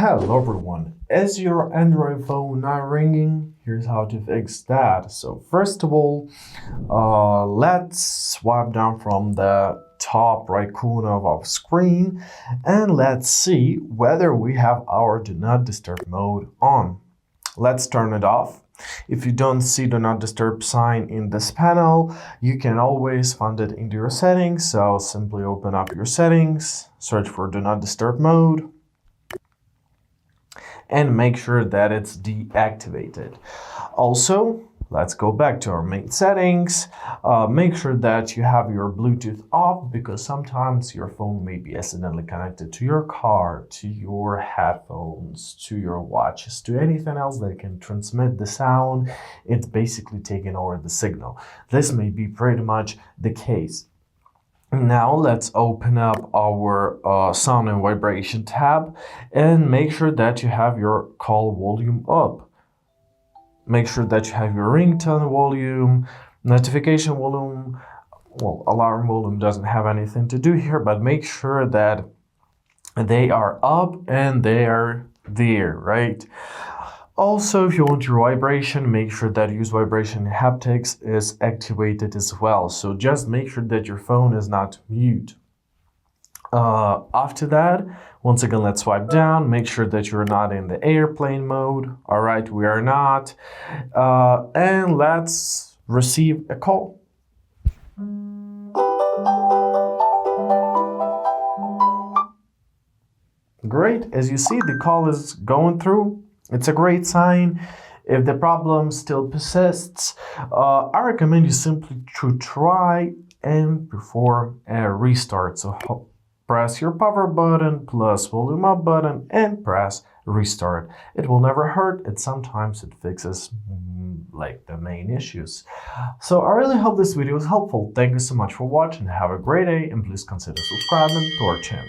Hello everyone, is your Android phone not ringing? Here's how to fix that. So first of all, let's swipe down from the top right corner of our screen and let's see whether we have our Do Not Disturb mode on. Let's turn it off. If you don't see Do Not Disturb sign in this panel, you can always find it into your settings. So simply open up your settings, search for Do Not Disturb mode, and make sure that it's deactivated. Also, let's go back to our main settings. Make sure that you have your Bluetooth off because sometimes your phone may be accidentally connected to your car, to your headphones, to your watches, to anything else that can transmit the sound. It's basically taking over the signal. This may be pretty much the case. Now let's open up our sound and vibration tab and make sure that you have your call volume up. Make sure that you have your ringtone volume, notification volume. Well, alarm volume doesn't have anything to do here, but make sure that they are up and they are there, right? Also, if you want your vibration, make sure that use vibration haptics is activated as well. So just make sure that your phone is not mute. After that, once again, let's swipe down. Make sure that you're not in the airplane mode. All right, we are not. And let's receive a call. Great, as you see, the call is going through. It's a great sign. If the problem still persists, I recommend you simply to try and perform a restart. So press your power button plus volume up button and press restart. It will never hurt, and sometimes it fixes like the main issues. So I really hope this video was helpful. Thank you so much for watching. Have a great day and please consider subscribing to our channel.